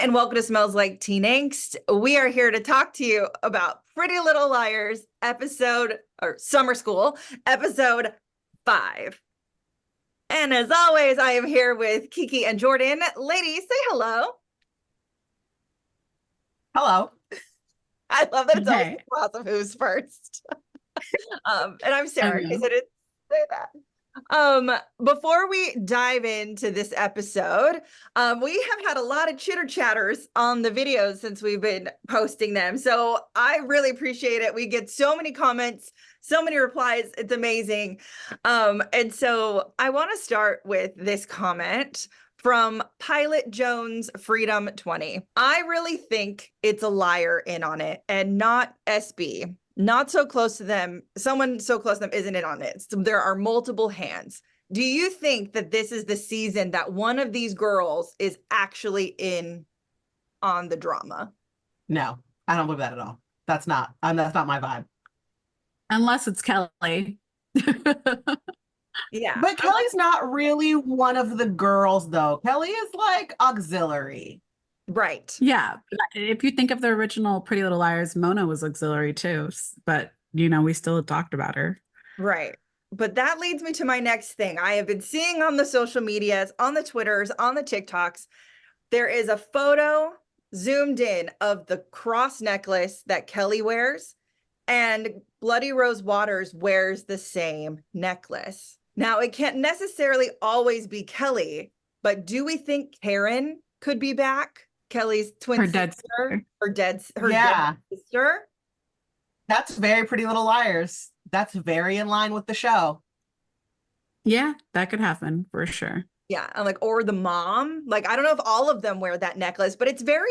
and welcome to Smells Like Teen Angst. We are here to talk to you about Pretty Little Liars Summer School, episode 5. And as always, I am here with Keiki and Jordan. Ladies, say hello. Hello. I love that it's always a class of who's first. And I'm Sarah, because I didn't say that. Before we dive into this episode, we have had a lot of chitter chatters on the videos since we've been posting them. So I really appreciate it. We get so many comments, so many replies. It's amazing. And so I want to start with this comment from Pilot Jones Freedom 20. I really think it's a liar in on it and not SB. Not so close to them. Someone so close to them isn't in on it. So there are multiple hands. Do you think that this is the season that one of these girls is actually in on the drama? No, I don't believe that at all. That's not my vibe. Unless it's Kelly. Yeah. But Kelly's not really one of the girls, though. Kelly is like auxiliary. Right. Yeah. If you think of the original Pretty Little Liars, Mona was auxiliary too. But, we still talked about her. Right. But that leads me to my next thing. I have been seeing on the social medias, on the Twitters, on the TikToks, there is a photo zoomed in of the cross necklace that Kelly wears, and Bloody Rose Waters wears the same necklace. Now, it can't necessarily always be Kelly, but do we think Karen could be back? Kelly's twin sister, her dead sister. That's very Pretty Little Liars. That's very in line with the show. Yeah, that could happen for sure. Yeah, and or the mom. I don't know if all of them wear that necklace, but it's very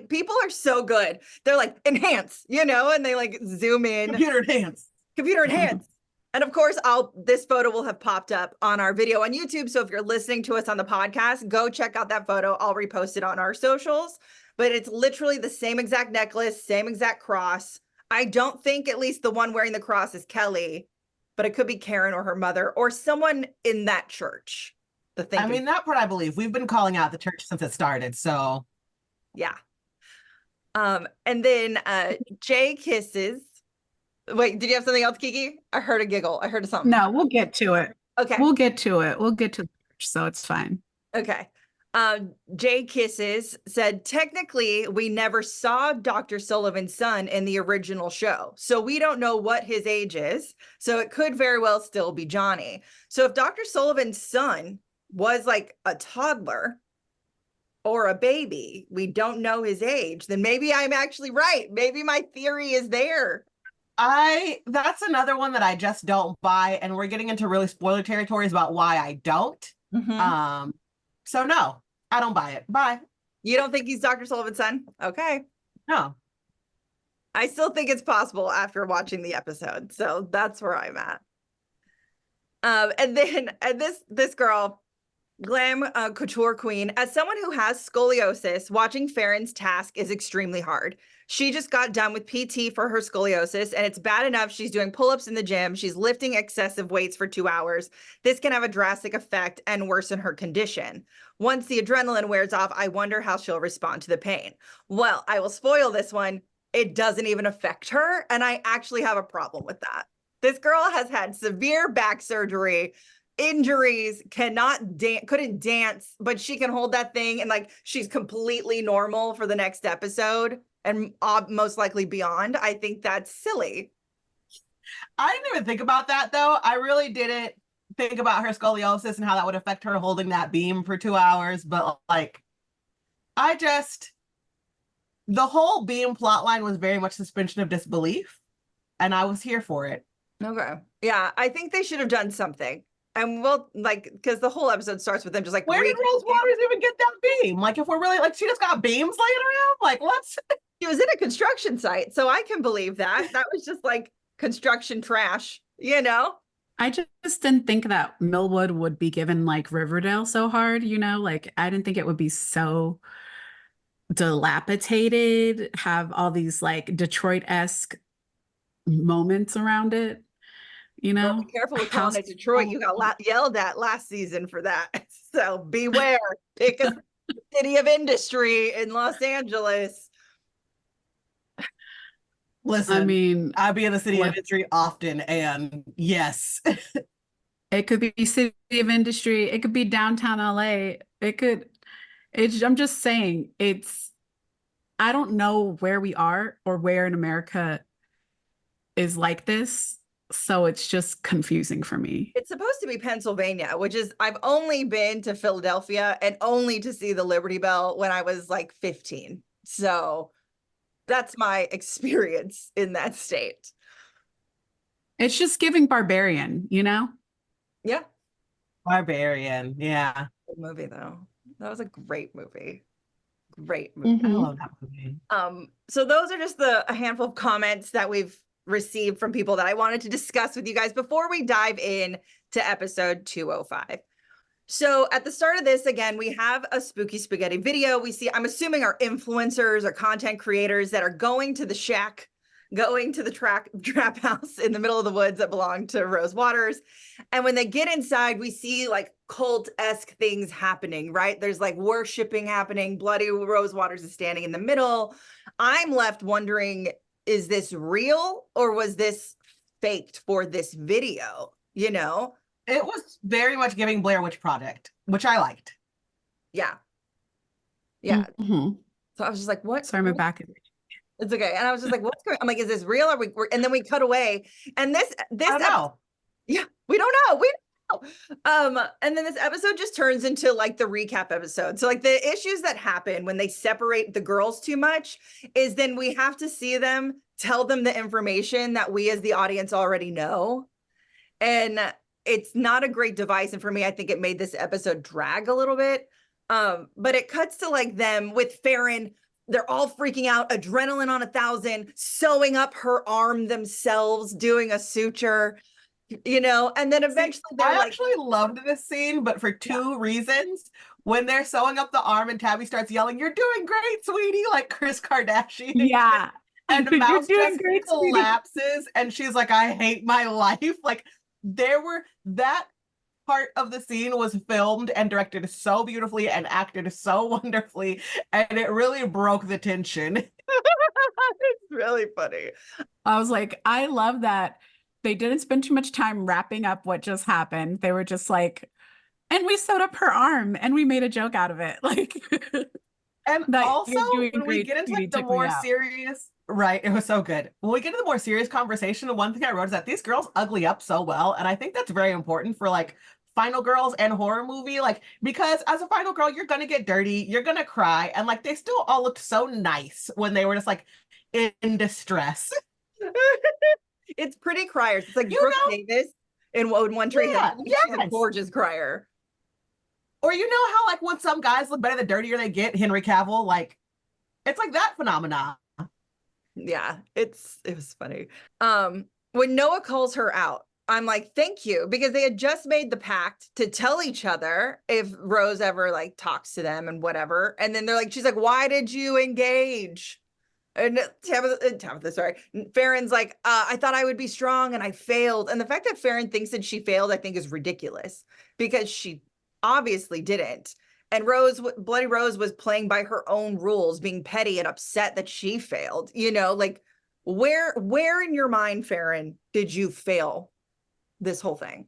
people are so good. They're enhance, and they zoom in. Computer enhance. And of course, this photo will have popped up on our video on YouTube. So if you're listening to us on the podcast, go check out that photo. I'll repost it on our socials. But it's literally the same exact necklace, same exact cross. I don't think at least the one wearing the cross is Kelly, but it could be Karen or her mother or someone in that church. That part I believe. We've been calling out the church since it started. So yeah. And then Jay kisses. Wait, did you have something else, Keiki? I heard a giggle. I heard something. No, we'll get to it. Okay. We'll get to it. We'll get to the church, so it's fine. Okay. Jay Kisses said, technically, we never saw Dr. Sullivan's son in the original show. So we don't know what his age is. So it could very well still be Johnny. So if Dr. Sullivan's son was a toddler or a baby, we don't know his age, then maybe I'm actually right. Maybe my theory is there. That's another one that I just don't buy, and we're getting into really spoiler territories about why I don't. Mm-hmm. So no, I don't buy it. Bye. You don't think he's Dr. Sullivan's son? Okay. No. I still think it's possible after watching the episode. So that's where I'm at. And this girl, Glam Couture Queen, as someone who has scoliosis, watching Faran's task is extremely hard. She just got done with PT for her scoliosis, and it's bad enough she's doing pull-ups in the gym. She's lifting excessive weights for 2 hours. This can have a drastic effect and worsen her condition. Once the adrenaline wears off, I wonder how she'll respond to the pain. Well, I will spoil this one. It doesn't even affect her, and I actually have a problem with that. This girl has had severe back surgery, injuries, couldn't dance, but she can hold that thing, and she's completely normal for the next episode. And most likely beyond. I think that's silly. I didn't even think about that, though. I really didn't think about her scoliosis and how that would affect her holding that beam for 2 hours. But the whole beam plotline was very much suspension of disbelief. And I was here for it. Okay. Yeah, I think they should have done something. And we'll because the whole episode starts with them just where did Rose Waters even get that beam? If we're really she just got beams laying around, let's. She was in a construction site, so I can believe that. That was just construction trash, I just didn't think that Millwood would be given Riverdale so hard, I didn't think it would be so dilapidated, have all these Detroit-esque moments around it. Well, be careful with calling it Detroit. You got yelled at last season for that. So beware. Pick city of industry in Los Angeles. Listen, I mean, I be in the city of what- industry often, and yes. it could be city of industry. It could be downtown LA. I'm just saying, I don't know where we are or where in America is like this. So it's just confusing for me. It's supposed to be Pennsylvania, which is, I've only been to Philadelphia and only to see the Liberty Bell when I was like 15. So that's my experience in that state. It's just giving barbarian, you know? Yeah. Barbarian. Yeah. Good movie though. That was a great movie. Great movie. I Mhm. love that movie. So those are just a handful of comments that we've received from people that I wanted to discuss with you guys before we dive in to episode 205. So at the start of this, again, we have a spooky spaghetti video. We see, I'm assuming, our influencers or content creators that are going to the shack, going to the trap house in the middle of the woods that belong to Rose Waters. And when they get inside, we see like cult-esque things happening, right? There's like worshiping happening. Bloody Rose Waters is standing in the middle. I'm left wondering, is this real or was this faked for this video? You know? It was very much giving Blair Witch Project, which I liked. Yeah. Yeah. Mhm. So I was just like, what? Sorry, my back. It's okay. And I was just like, what's going on? I'm like, is this real? And then we cut away. And this I don't know. yeah, we don't know. We don't know. And then this episode just turns into like the recap episode. So like the issues that happen when they separate the girls too much is then we have to see them, tell them the information that we as the audience already know. And it's not a great device. And for me, I think it made this episode drag a little bit. But it cuts to like them with Faran. They're all freaking out, adrenaline on 1,000, sewing up her arm themselves, doing a suture, you know, and then eventually they're I like, actually loved this scene, but for two reasons. When they're sewing up the arm and Tabby starts yelling, "You're doing great, sweetie," like Kris Kardashian. Yeah. And You're Mouse doing just great, sweetie. collapses and she's like, "I hate my life." Like that part of the scene was filmed and directed so beautifully and acted so wonderfully, and it really broke the tension. it's really funny. I was like, I love that they didn't spend too much time wrapping up what just happened. They were just like, and we sewed up her arm and we made a joke out of it. Like, And that also, you're doing when we great, get into sweetie, like the check me more out. serious, right? It was so good. When we get into the more serious conversation, the one thing I wrote is that these girls ugly up so well, and I think that's very important for like final girls and horror movie, like, because as a final girl, you're gonna get dirty, you're gonna cry, and like they still all looked so nice when they were just like in distress. It's pretty criers. It's like You Brooke know- Davis in One Tree Hill. Yeah, She's a yes. gorgeous crier. Or you know how like when some guys look better the dirtier they get, Henry Cavill, like it's like that phenomenon. Yeah, it was funny. When Noah calls her out, I'm like, thank you, because they had just made the pact to tell each other if Rose ever like talks to them and whatever. And then they're like, she's like, why did you engage? And Tabitha, sorry. Faran's like, I thought I would be strong and I failed. And the fact that Faran thinks that she failed, I think is ridiculous because she obviously didn't. And Bloody Rose was playing by her own rules, being petty and upset that she failed. You know, like where in your mind, Faran, did you fail this whole thing?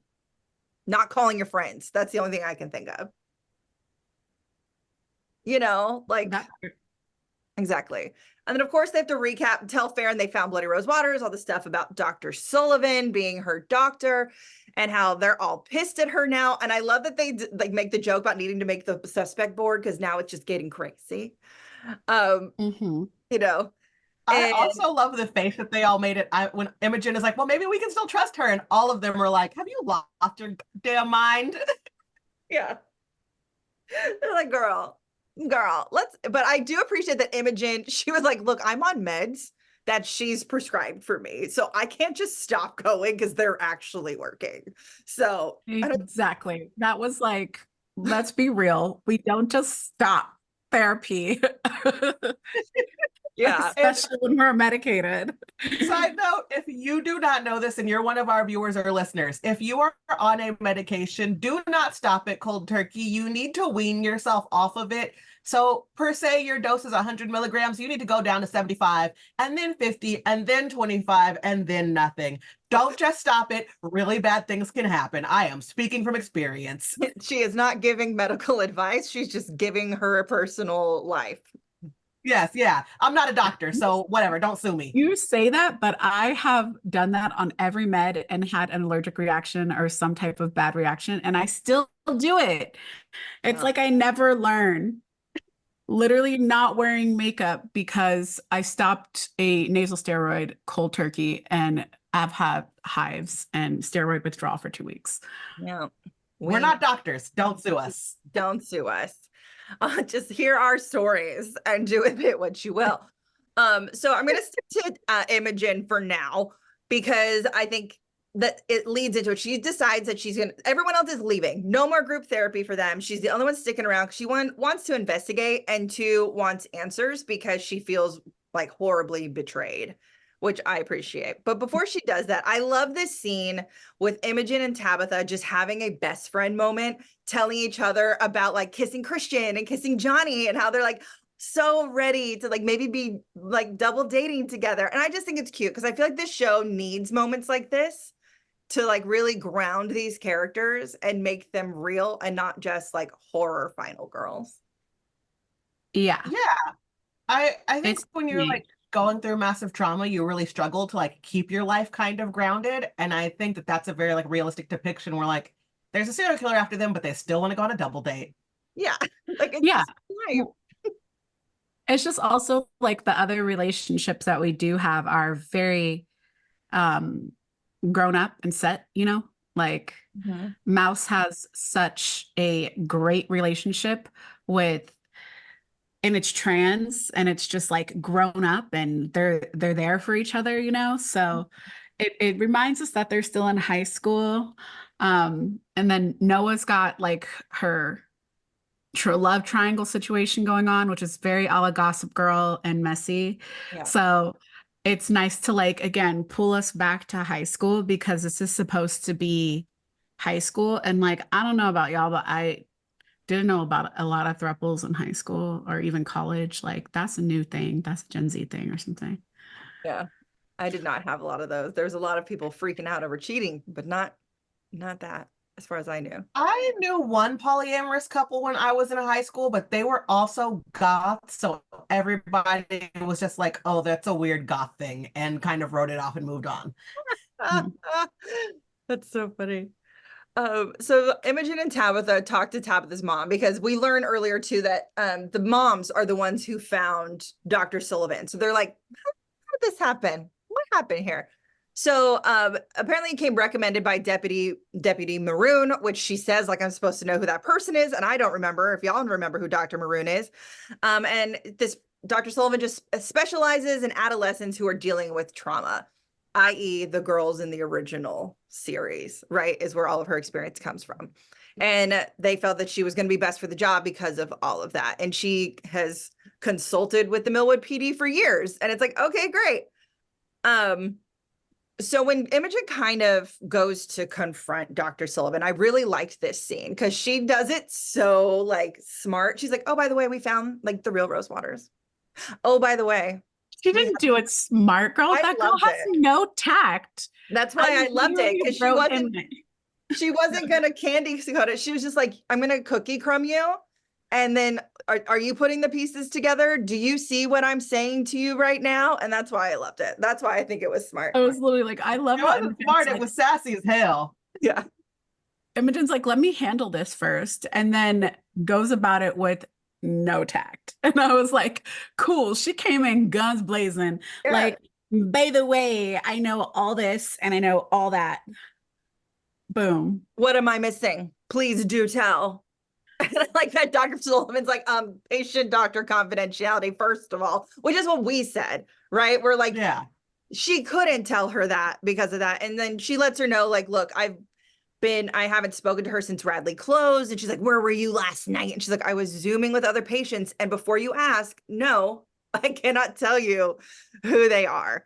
Not calling your friends. That's the only thing I can think of. You know, like exactly. And then of course they have to recap, tell Faran they found Bloody Rose Waters, all the stuff about Dr. Sullivan being her doctor and how they're all pissed at her now. And I love that they like make the joke about needing to make the suspect board because now it's just getting crazy. You know. I also love the face that they all made it when Imogen is like, well, maybe we can still trust her. And all of them are like, have you lost your damn mind? Yeah. They're like, girl, but I do appreciate that Imogen, she was like, look, I'm on meds that she's prescribed for me. So I can't just stop going because they're actually working. So exactly. That was like, let's be real. We don't just stop therapy. Yeah. Especially when we're medicated. Side note, if you do not know this and you're one of our viewers or listeners, if you are on a medication, do not stop it cold turkey. You need to wean yourself off of it. So per se, your dose is 100 milligrams. You need to go down to 75 and then 50 and then 25 and then nothing. Don't just stop it. Really bad things can happen. I am speaking from experience. She is not giving medical advice. She's just giving her personal life. Yes, yeah. I'm not a doctor, so whatever. Don't sue me. You say that, but I have done that on every med and had an allergic reaction or some type of bad reaction, and I still do it. It's like I never learn. Literally not wearing makeup because I stopped a nasal steroid cold turkey and I've had hives and steroid withdrawal for 2 weeks. Yeah. We're not doctors. Don't sue us. Don't sue us. Just hear our stories and do with it what you will. So I'm going to stick to Imogen for now because I think that it leads into it. She decides that everyone else is leaving. No more group therapy for them. She's the only one sticking around. She wants to investigate and two, wants answers because she feels like horribly betrayed, which I appreciate. But before she does that, I love this scene with Imogen and Tabitha just having a best friend moment, telling each other about like kissing Christian and kissing Johnny and how they're like so ready to like maybe be like double dating together. And I just think it's cute because I feel like this show needs moments like this to like really ground these characters and make them real and not just like horror final girls. Yeah. Yeah. I think It's when you're neat. like going through massive trauma, you really struggle to like keep your life kind of grounded. And I think that that's a very like realistic depiction where like there's a serial killer after them, but they still want to go on a double date. Yeah. Like it's Yeah. life. It's just also like the other relationships that we do have are very grown up and set, you know, like Mouse has such a great relationship with, and it's trans and it's just like grown up and they're there for each other, you know? So it reminds us that they're still in high school. And then Noah's got like her love triangle situation going on, which is very a la Gossip Girl and messy. Yeah. So it's nice to like, again, pull us back to high school because this is supposed to be high school. And like, I don't know about y'all, but I didn't know about a lot of thruples in high school or even college. Like that's a new thing. That's a Gen Z thing or something. Yeah. I did not have a lot of those. There's a lot of people freaking out over cheating, but not that as far as I knew. I knew one polyamorous couple when I was in high school, but they were also goth. So everybody was just like, oh, that's a weird goth thing, and kind of wrote it off and moved on. That's so funny. So Imogen and Tabitha talk to Tabitha's mom because we learned earlier too that the moms are the ones who found Dr. Sullivan. So they're like, how did this happen? What happened here? So apparently it came recommended by Deputy Maroon, which she says like I'm supposed to know who that person is, and I don't remember. If y'all remember who Dr. Maroon is, and this Dr. Sullivan just specializes in adolescents who are dealing with trauma, i.e. the girls in the original series, right, is where all of her experience comes from. And they felt that she was going to be best for the job because of all of that. And she has consulted with the Millwood PD for years. And it's like, okay, great. So when Imogen kind of goes to confront Dr. Sullivan, I really liked this scene because she does it so like smart. She's like, oh, by the way, we found like the real rose waters. Oh, by the way. She didn't do it smart, girl. That girl has no tact. That's why I loved it because she wasn't gonna candy coat it. She was just like, I'm gonna cookie crumb you. And then are you putting the pieces together? Do you see what I'm saying to you right now? And that's why I loved it. That's why I think it was smart. I was literally like, I love It wasn't smart, it was sassy as hell. Yeah. Imogen's like, let me handle this first. And then goes about it with no tact. And I was like, cool. She came in guns blazing. Yeah. Like, by the way, I know all this and I know all that. Boom. What am I missing? Please do tell. And I like that Dr. Sullivan's like, patient doctor confidentiality, first of all, which is what we said, right? We're like, yeah, she couldn't tell her that because of that. And then she lets her know, like, look, I haven't spoken to her since Radley closed. And she's like, where were you last night? And she's like, I was Zooming with other patients. And before you ask, no, I cannot tell you who they are.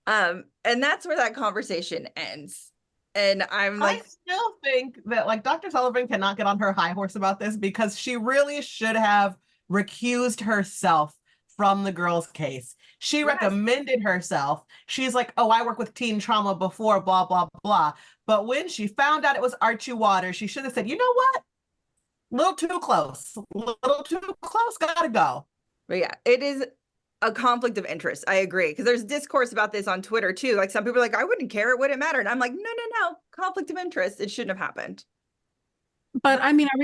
And that's where that conversation ends. And I'm like, I still think that like Dr. Sullivan cannot get on her high horse about this because she really should have recused herself from the girl's case. She yes, recommended herself. She's like, oh, I worked with teen trauma before, blah, blah, blah. But when she found out it was Archie Waters, she should have said, you know what? Little too close. Little too close. Gotta go. but yeah, it is a conflict of interest. I agree. Because there's discourse about this on Twitter too. Like some people are like, I wouldn't care. It wouldn't matter. And I'm like, no. Conflict of interest. It shouldn't have happened. But I mean, are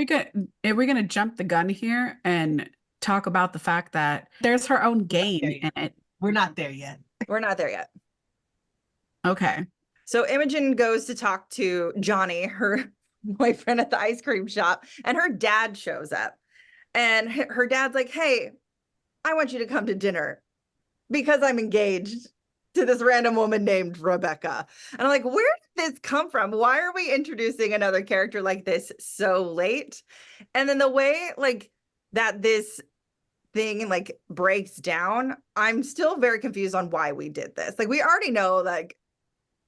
we gonna jump the gun here and talk about the fact that there's her own game in it? We're not there yet. We're not there yet. Okay. So Imogen goes to talk to Johnny, her boyfriend at the ice cream shop, and her dad shows up. And her dad's like, hey, I want you to come to dinner because I'm engaged to this random woman named Rebecca. And I'm like, where did this come from? Why are we introducing another character like this so late? And then the way like that this thing like breaks down, I'm still very confused on why we did this. Like we already know like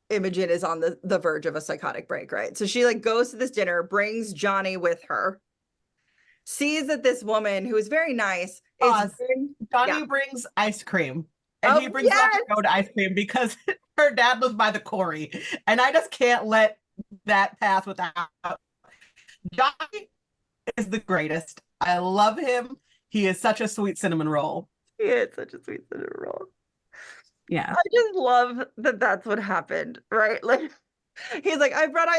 Imogen is on the verge of a psychotic break, right? So she like goes to this dinner, brings Johnny with her, sees that this woman who is very nice is Johnny brings ice cream. And he brings up to go to ice cream because her dad lives by the quarry. And I just can't let that pass without. Johnny is the greatest. I love him. He is such a sweet cinnamon roll. He is such a sweet cinnamon roll. Yeah. I just love that that's what happened, right? Like he's like,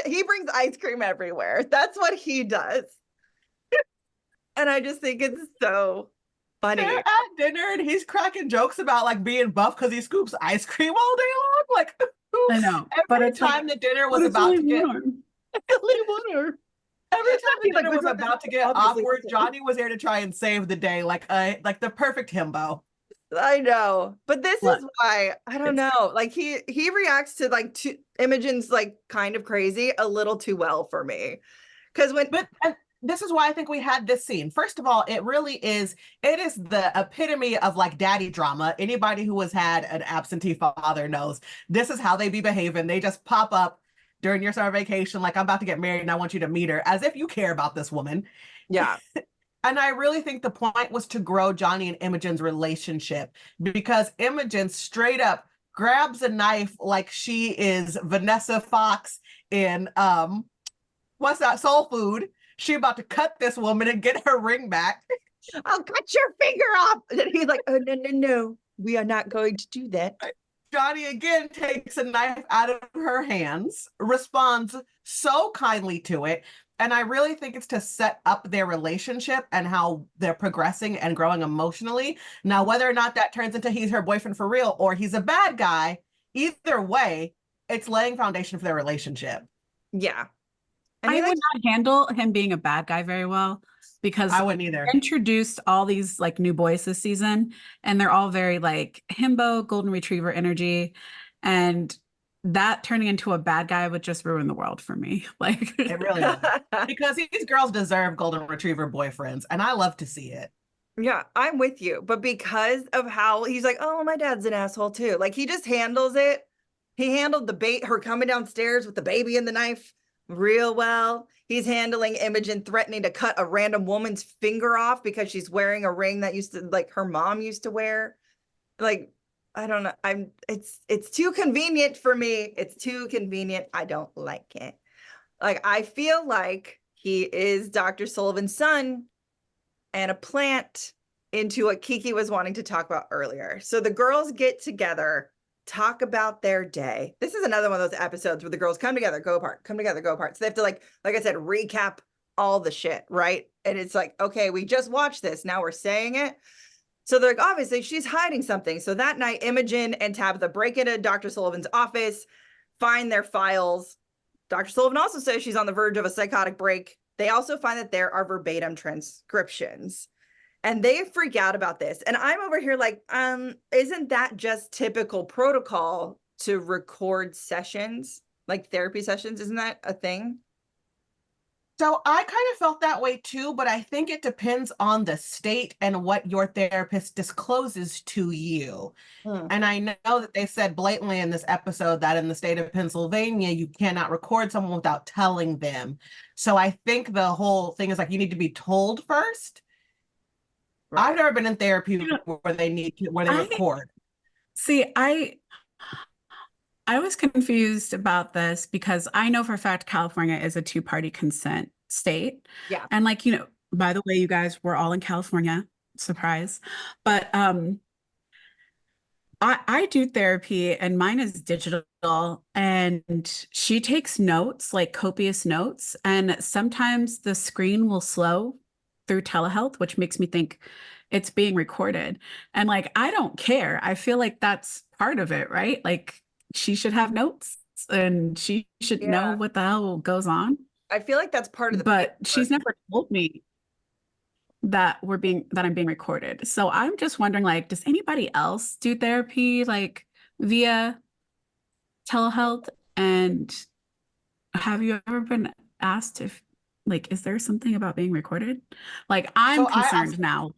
he brings ice cream everywhere. That's what he does. And I just think it's so funny. They're at dinner and he's cracking jokes about like being buff because he scoops ice cream all day long. Like I know. Every time the dinner was about to get awkward, Johnny was there to try and save the day, like the perfect himbo. I know, but this is why I don't know. Like he reacts to like Imogen's like kind of crazy a little too well for me, because this is why I think we had this scene. First of all, it is the epitome of like daddy drama. Anybody who has had an absentee father knows this is how they be behaving. They just pop up during your summer vacation, like I'm about to get married and I want you to meet her, as if you care about this woman. Yeah. And I really think the point was to grow Johnny and Imogen's relationship, because Imogen straight up grabs a knife like she is Vanessa Fox in what's that, Soul Food. She about to cut this woman and get her ring back. I'll cut your finger off. And he's like, oh, no, we are not going to do that. Johnny again takes a knife out of her hands, responds so kindly to it. And I really think it's to set up their relationship and how they're progressing and growing emotionally. Now, whether or not that turns into he's her boyfriend for real or he's a bad guy, either way, it's laying foundation for their relationship. Yeah. I would not handle him being a bad guy very well, because I wouldn't either. Introduced all these like new boys this season, and they're all very like himbo, golden retriever energy, and that turning into a bad guy would just ruin the world for me. Like it really is. Because these girls deserve golden retriever boyfriends, and I love to see it. Yeah, I'm with you. But because of how he's like, oh, my dad's an asshole too. Like he just handles it. He handled her coming downstairs with the baby and the knife real well. He's handling Imogen threatening to cut a random woman's finger off because she's wearing a ring that used to like her mom used to wear. Like, I don't know. It's too convenient for me. It's too convenient. I don't like it. Like, I feel like he is Dr. Sullivan's son and a plant into what Keiki was wanting to talk about earlier. So the girls get together, talk about their day. This is another one of those episodes where the girls come together, go apart, come together, go apart. So they have to like I said, recap all the shit, right? And it's like, okay, we just watched this. Now we're saying it. So they're like, obviously she's hiding something. So that night, Imogen and Tabitha break into Dr. Sullivan's office, find their files. Dr. Sullivan also says she's on the verge of a psychotic break. They also find that there are verbatim transcriptions. And they freak out about this. And I'm over here like, isn't that just typical protocol to record sessions, like therapy sessions? Isn't that a thing? So I kind of felt that way too, but I think it depends on the state and what your therapist discloses to you. And I know that they said blatantly in this episode that in the state of Pennsylvania, you cannot record someone without telling them. So I think the whole thing is like you need to be told first. Right. I've never been in therapy where they record. See, I was confused about this because I know for a fact California is a two-party consent state. Yeah. And like, by the way, you guys, we're all in California. Surprise. But I do therapy and mine is digital, and she takes notes, like copious notes, and sometimes the screen will slow through telehealth, which makes me think it's being recorded. And like, I don't care. I feel like that's part of it, right? Like she should have notes and she should know what the hell goes on. I feel like that's part of the But she's never told me that I'm being recorded. So I'm just wondering, like, does anybody else do therapy like via telehealth? And have you ever been asked if, like, is there something about being recorded? Like, I'm concerned now.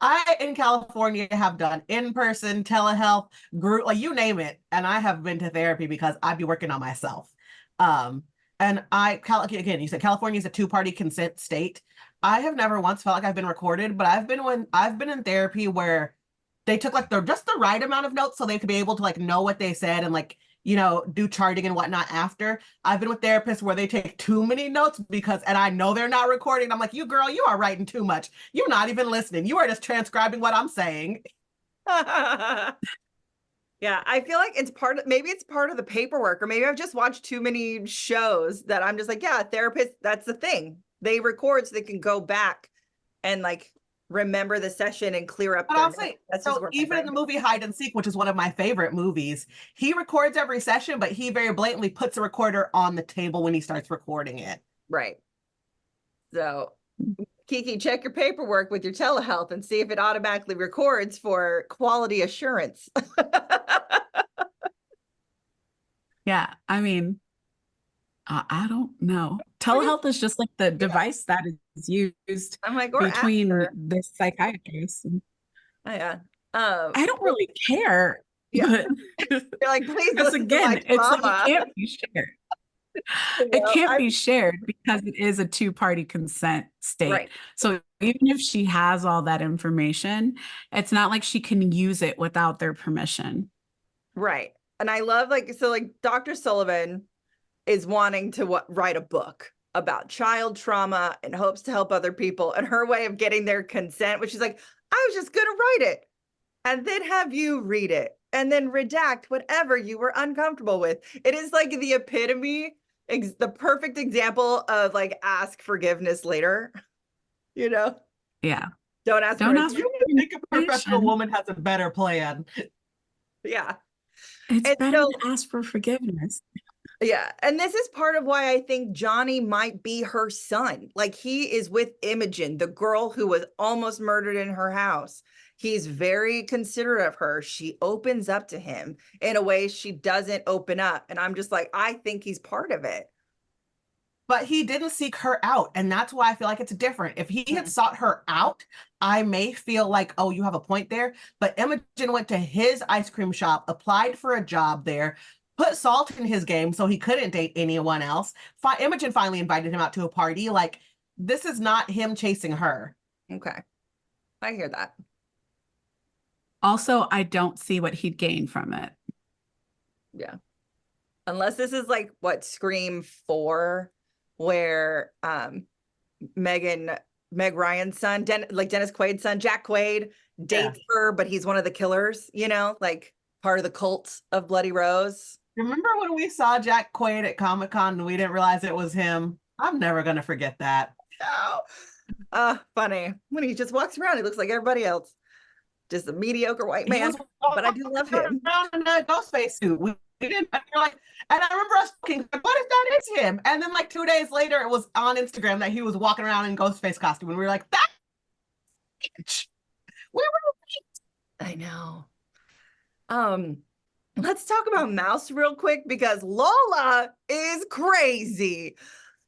I in California have done in-person telehealth group, like you name it, and I have been to therapy because I'd be working on myself. And again, you said California is a two-party consent state. I have never once felt like I've been recorded, but I've been in therapy where they took like just the right amount of notes so they could be able to like know what they said and like, do charting and whatnot after. I've been with therapists where they take too many notes and I know they're not recording. I'm like, you girl, you are writing too much. You're not even listening. You are just transcribing what I'm saying. Yeah, I feel like maybe it's part of the paperwork, or maybe I've just watched too many shows that I'm just like, yeah, therapists, that's the thing. They record so they can go back and like remember the session and clear up. But I'll say, so even in the movie Hide and Seek, which is one of my favorite movies, he records every session, but he very blatantly puts a recorder on the table when he starts recording it. Right. So Keiki, check your paperwork with your telehealth and see if it automatically records for quality assurance. Yeah, I mean, I don't know. Telehealth is just like the device that is used I'm like, between the psychiatrist. Yeah. I don't really care. Yeah. But you're like, please listen again, to my it's like it can't be shared. It can't be shared because it is a two-party consent state. Right. So even if she has all that information, it's not like she can use it without their permission. Right. And I love Dr. Sullivan is wanting to write a book about child trauma and hopes to help other people. And her way of getting their consent, which is like, I was just going to write it and then have you read it and then redact whatever you were uncomfortable with. It is like the epitome, the perfect example of like, ask forgiveness later, Yeah. Don't ask. You would think a professional woman has a better plan. Yeah. It's better to ask for forgiveness. Yeah. And this is part of why I think Johnny might be her son. Like, he is with Imogen, the girl who was almost murdered in her house. He's very considerate of her. She opens up to him in a way she doesn't open up. And I'm just like, I think he's part of it. But he didn't seek her out. And that's why I feel like it's different. If he had sought her out, I may feel like, oh, you have a point there. But Imogen went to his ice cream shop, applied for a job there, put salt in his game so he couldn't date anyone else. Imogen finally invited him out to a party. Like, this is not him chasing her. Okay. I hear that. Also, I don't see what he'd gain from it. Yeah. Unless this is like what Scream 4, where Meg Ryan's son, Dennis Quaid's son, Jack Quaid, dates her, but he's one of the killers, like part of the cult of Bloody Rose. Remember when we saw Jack Quaid at Comic-Con and we didn't realize it was him? I'm never going to forget that. Oh, funny. When he just walks around, he looks like everybody else. Just a mediocre white man, but I do love him. Around in a Ghostface suit. We didn't, and you're like, and I remember us thinking, what if that is him? And then like 2 days later, it was on Instagram that he was walking around in Ghostface costume, and we were like, that. We were. I know. Let's talk about Mouse real quick because Lola is crazy.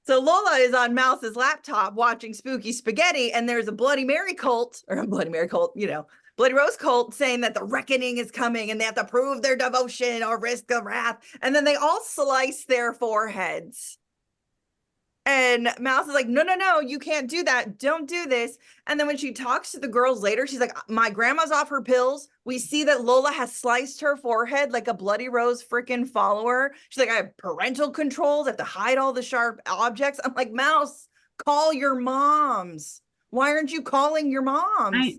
So Lola is on Mouse's laptop watching Spooky Spaghetti, and there's a Bloody Mary cult, or a Bloody Mary cult, Bloody Rose cult, saying that the reckoning is coming and they have to prove their devotion or risk the wrath. And then they all slice their foreheads. And Mouse is like, no, you can't do that. Don't do this. And then when she talks to the girls later, she's like, my grandma's off her pills. We see that Lola has sliced her forehead like a Bloody Rose freaking follower. She's like, I have parental controls. I have to hide all the sharp objects. I'm like, Mouse, call your moms. Why aren't you calling your moms?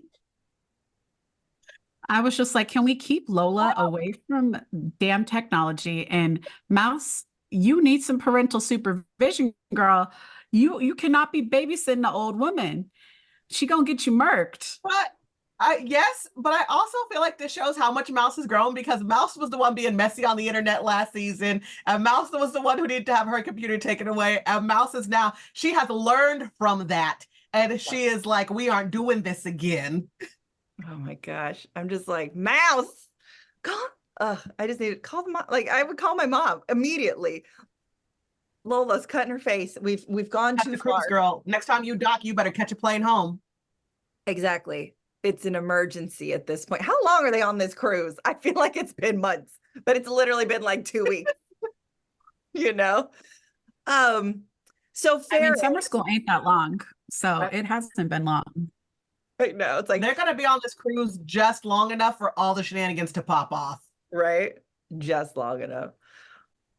I was just like, can we keep Lola away from damn technology? And Mouse, you need some parental supervision, girl. You cannot be babysitting the old woman. She gonna get you murked. But yes, but I also feel like this shows how much Mouse has grown, because Mouse was the one being messy on the internet last season, and Mouse was the one who needed to have her computer taken away. And Mouse is now, she has learned from that, and she is like, we aren't doing this again. Oh my gosh. I'm just like, Mouse, call. I just need to call the mom. Like, I would call my mom immediately. Lola's cutting her face. We've gone too far. Girl, next time you dock, you better catch a plane home. Exactly. It's an emergency at this point. How long are they on this cruise? I feel like it's been months, but it's literally been like 2 weeks. So Faran, summer school ain't that long, so it hasn't been long. I know. It's like they're gonna be on this cruise just long enough for all the shenanigans to pop off. Right? Just long enough.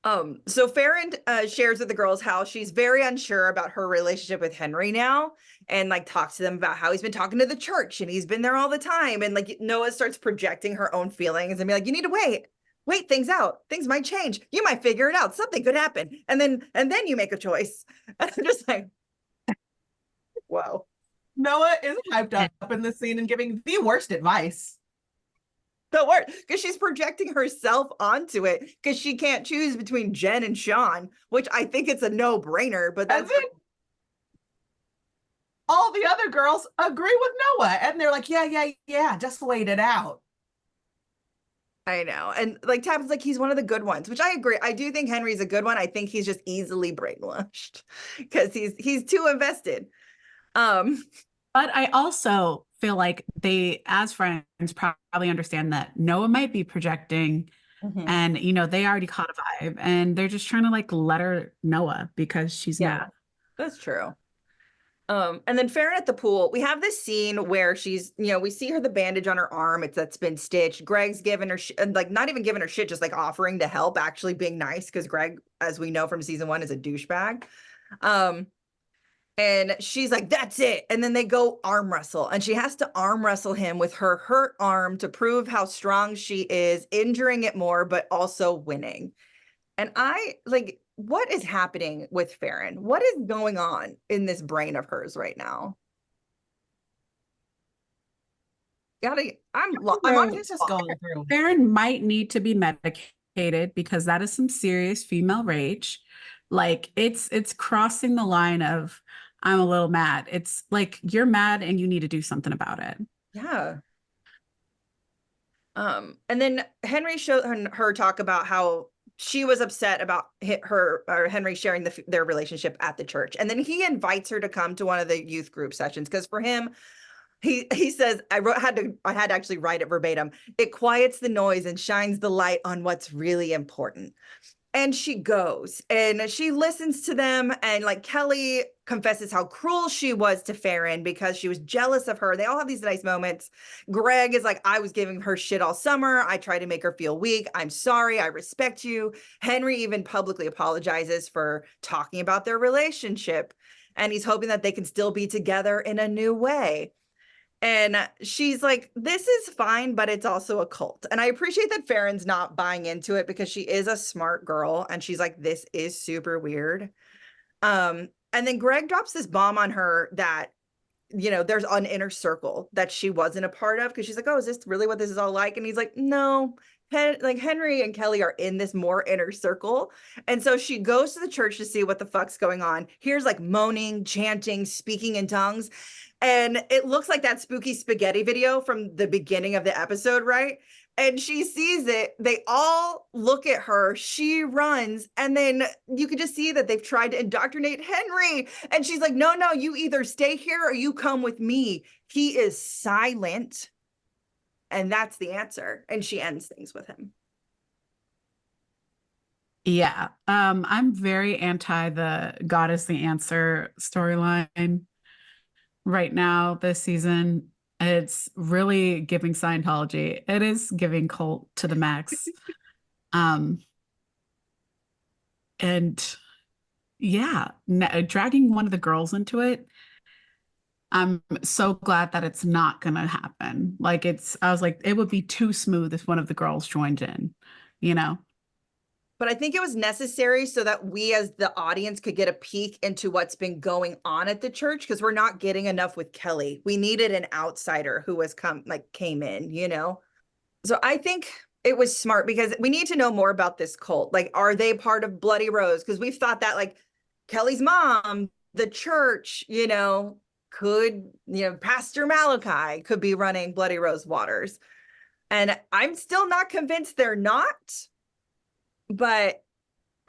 So Faran shares with the girls how she's very unsure about her relationship with Henry now, and like talks to them about how he's been talking to the church and he's been there all the time. And like Noah starts projecting her own feelings and be like, you need to wait things out. Things might change. You might figure it out. Something could happen. And then you make a choice. And I'm just like, whoa. Noah is hyped up in this scene and giving the worst advice. The worst, because she's projecting herself onto it because she can't choose between Jen and Sean, which I think it's a no-brainer, but that's all the other girls agree with Noah, and they're like, yeah, just wait it out. I know. And like Tabitha's like, he's one of the good ones, which I agree. I do think Henry's a good one. I think he's just easily brainwashed because he's too invested. But I also feel like they, as friends, probably understand that Noah might be projecting, and they already caught a vibe, and they're just trying to like let her Noah because she's Noah. That's true. And then Faran at the pool, we have this scene where she's, we see her the bandage on her arm. That's been stitched. Greg's giving her like not even giving her shit, just like offering to help, actually being nice, because Greg, as we know from season 1, is a douchebag. And she's like, that's it. And then they go arm wrestle, and she has to arm wrestle him with her hurt arm to prove how strong she is, injuring it more, but also winning. And I like, what is happening with Faran? What is going on in this brain of hers right now? I'm just going through. Faran might need to be medicated because that is some serious female rage. Like it's crossing the line of I'm a little mad. It's like you're mad and you need to do something about it. Yeah. And then Henry showed her talk about how she was upset about Henry sharing their relationship at the church. And then he invites her to come to one of the youth group sessions because for him, he says, I had to actually write it verbatim. It quiets the noise and shines the light on what's really important. And she goes and she listens to them. And like Kelly confesses how cruel she was to Faran because she was jealous of her. They all have these nice moments. Greg is like, I was giving her shit all summer. I tried to make her feel weak. I'm sorry. I respect you. Henry even publicly apologizes for talking about their relationship. And he's hoping that they can still be together in a new way. And she's like, this is fine, but it's also a cult. And I appreciate that Farron's not buying into it because she is a smart girl. And she's like, this is super weird. And then Greg drops this bomb on her that, there's an inner circle that she wasn't a part of. Because she's like, oh, is this really what this is all like? And he's like, no, like Henry and Kelly are in this more inner circle. And so she goes to the church to see what the fuck's going on. Here's like moaning, chanting, speaking in tongues. And it looks like that spooky spaghetti video from the beginning of the episode, right? and she sees it. They all look at her. She runs. And then you can just see that they've tried to indoctrinate Henry. And she's like, no, you either stay here or you come with me. He is silent. And that's the answer. And she ends things with him. Yeah. I'm very anti the God is the answer storyline right now this season. It's really giving Scientology. It is giving cult to the max. And yeah, dragging one of the girls into it. I'm so glad that it's not gonna happen. Like I was like, it would be too smooth if one of the girls joined in, you know? But I think it was necessary so that we as the audience could get a peek into what's been going on at the church, because we're not getting enough with Kelly. We needed an outsider who came in, you know? So I think it was smart because we need to know more about this cult. Like, are they part of Bloody Rose? Because we've thought that like Kelly's mom, the church, you know, Pastor Malachi could be running Bloody Rose Waters. And I'm still not convinced they're not. But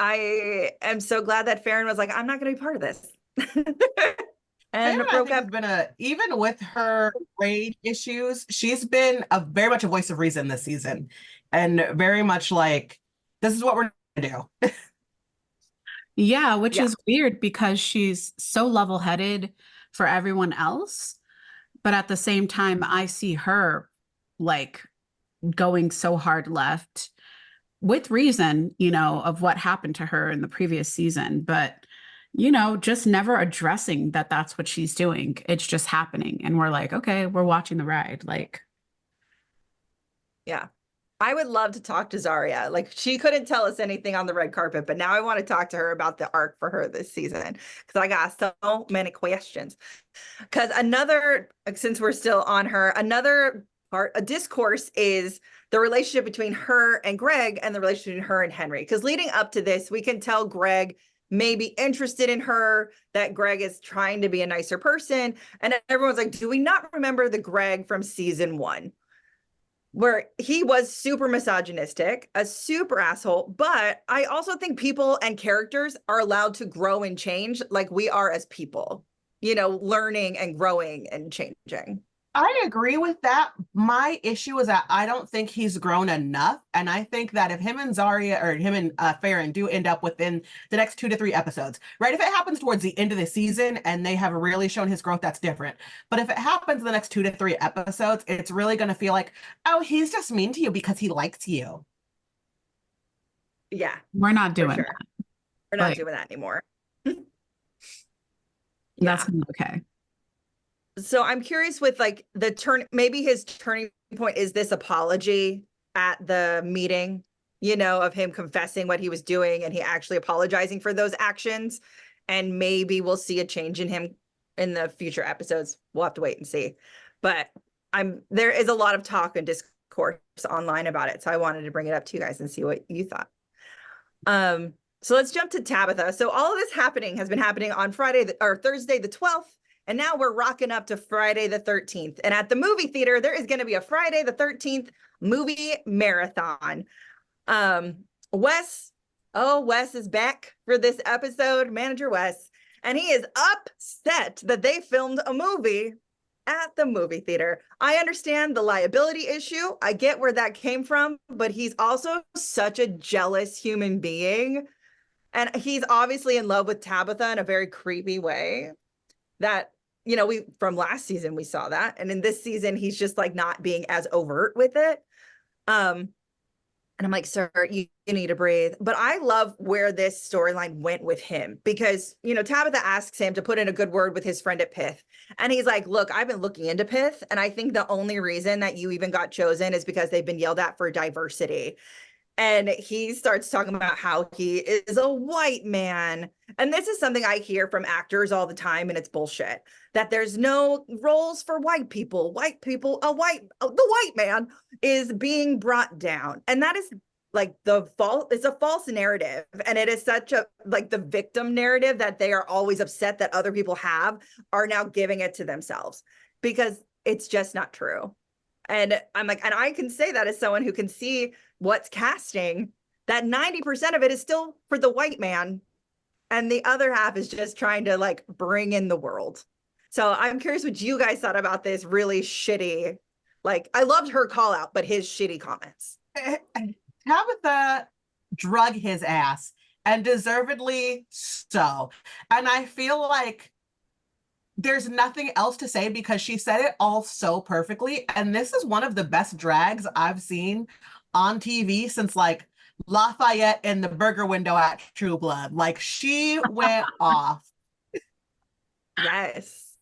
I am so glad that Faran was like, I'm not going to be part of this. And Faran, broke up. Has been even with her rage issues, she's been very much a voice of reason this season, and very much like, this is what we're going to do. Yeah, which is weird because she's so level-headed for everyone else. But at the same time, I see her like going so hard left with reason, you know, of what happened to her in the previous season, but, you know, just never addressing that that's what she's doing. It's just happening. And we're like, okay, we're watching the ride. Like, yeah, I would love to talk to Zarya. Like, she couldn't tell us anything on the red carpet, but now I want to talk to her about the arc for her this season, because I got so many questions. Because since we're still on her, another part, a discourse is the relationship between her and Greg and the relationship between her and Henry. Because leading up to this, we can tell Greg may be interested in her, that Greg is trying to be a nicer person. And everyone's like, do we not remember the Greg from season 1? Where he was super misogynistic, a super asshole. But I also think people and characters are allowed to grow and change like we are as people, you know, learning and growing and changing. I agree with that. My issue is that I don't think he's grown enough. And I think that if him and Zarya or him and Faran do end up within the next 2 to 3 episodes, right? If it happens towards the end of the season and they have really shown his growth, that's different. But if it happens in the next 2 to 3 episodes, it's really going to feel like, oh, he's just mean to you because he likes you. Yeah. we're not doing that. We're not doing that anymore. That's okay. So I'm curious with like maybe his turning point is this apology at the meeting, you know, of him confessing what he was doing and he actually apologizing for those actions. And maybe we'll see a change in him in the future episodes. We'll have to wait and see. But there is a lot of talk and discourse online about it. So I wanted to bring it up to you guys and see what you thought. So let's jump to Tabitha. So all of this has been happening on Thursday the 12th. And now we're rocking up to Friday the 13th. And at the movie theater, there is going to be a Friday the 13th movie marathon. Wes is back for this episode, Manager Wes. And he is upset that they filmed a movie at the movie theater. I understand the liability issue. I get where that came from, but he's also such a jealous human being. And he's obviously in love with Tabitha in a very creepy way. That, you know, from last season, we saw that. And in this season, he's just like not being as overt with it. And I'm like, sir, you need to breathe. But I love where this storyline went with him because, you know, Tabitha asks him to put in a good word with his friend at Pith. And he's like, look, I've been looking into Pith. And I think the only reason that you even got chosen is because they've been yelled at for diversity. And he starts talking about how he is a white man. And this is something I hear from actors all the time, and it's bullshit. That there's no roles for white people. The white man is being brought down. And that is like it's a false narrative. And it is such a, like the victim narrative that they are always upset that other people are now giving it to themselves because it's just not true. And I'm like, and I can say that as someone who can see what's casting, that 90% of it is still for the white man. And the other half is just trying to like bring in the world. So I'm curious what you guys thought about this really shitty, like I loved her call out, but his shitty comments. Tabitha drug his ass, and deservedly so. And I feel like there's nothing else to say because she said it all so perfectly. And this is one of the best drags I've seen on TV since like Lafayette in the burger window at True Blood. Like she went off. Yes.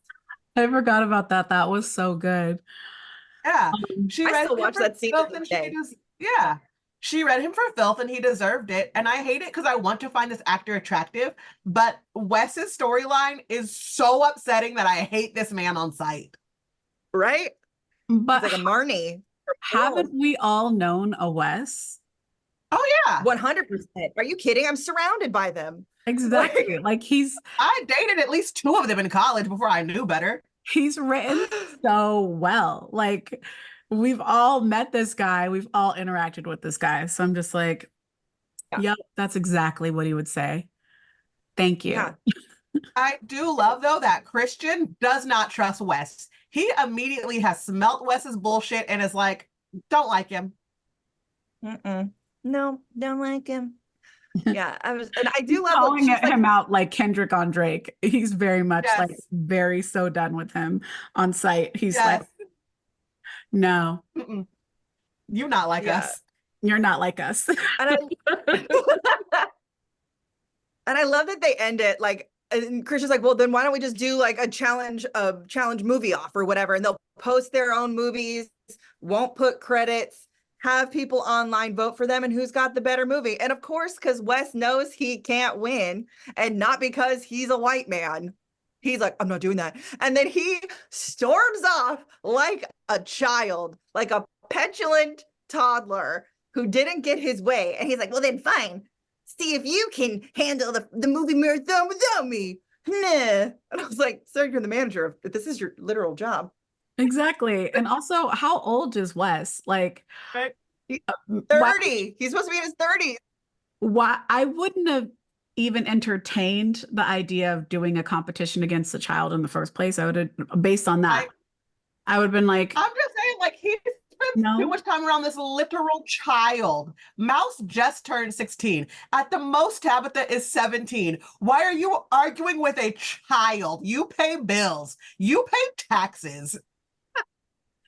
I forgot about that. That was so good. Yeah. I still watch that scene. Yeah. She read him for filth and he deserved it. And I hate it because I want to find this actor attractive, but Wes's storyline is so upsetting that I hate this man on sight. Right? But he's like a Marnie. Haven't we all known a Wes? Oh yeah. 100%. Are you kidding? I'm surrounded by them. Exactly. Like I dated at least 2 of them in college before I knew better. He's written so well. Like we've all met this guy. We've all interacted with this guy. So I'm just like, yep, that's exactly what he would say. Thank you. Yeah. I do love though that Christian does not trust Wes. He immediately has smelt Wes's bullshit and is like, don't like him. No, don't like him. Yeah, and I do love calling him out like Kendrick on Drake. He's very much like very so done with him on site. He's like, no, you're not like us. You're not like us. And I love that they end it like, and Christian's like, well, then why don't we just do like a challenge movie off or whatever, and they'll post their own movies, won't put credits, have people online vote for them and who's got the better movie. And of course, because Wes knows he can't win, and not because he's a white man, he's like, I'm not doing that. And then he storms off like a child, like a petulant toddler who didn't get his way. And he's like, well, then fine. See if you can handle the movie marathon without me. Nah. And I was like, sir, you're the manager. This is your literal job. Exactly. And also, how old is Wes? Like 30. He's supposed to be in his 30s. Why I wouldn't have even entertained the idea of doing a competition against a child in the first place. I would have, based on that, I would have been like, I'm just saying, like, he spends too much time around this literal child. Mouse just turned 16. At the most, Tabitha is 17. Why are you arguing with a child? You pay bills. You pay taxes.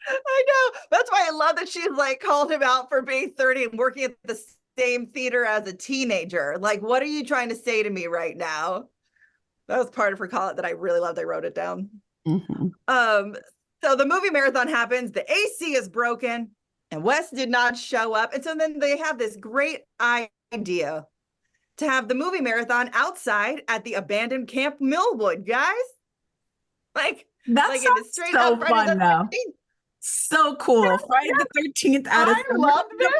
I know. That's why I love that she's like called him out for being 30 and working at the same theater as a teenager. Like, what are you trying to say to me right now? That was part of her call out that I really loved. I wrote it down. So the movie marathon happens. The AC is broken and Wes did not show up. And so then they have this great idea to have the movie marathon outside at the abandoned Camp Millwood, guys. Like, that like sounds it is straight so up fun though. So cool. Friday the 13th at I love this.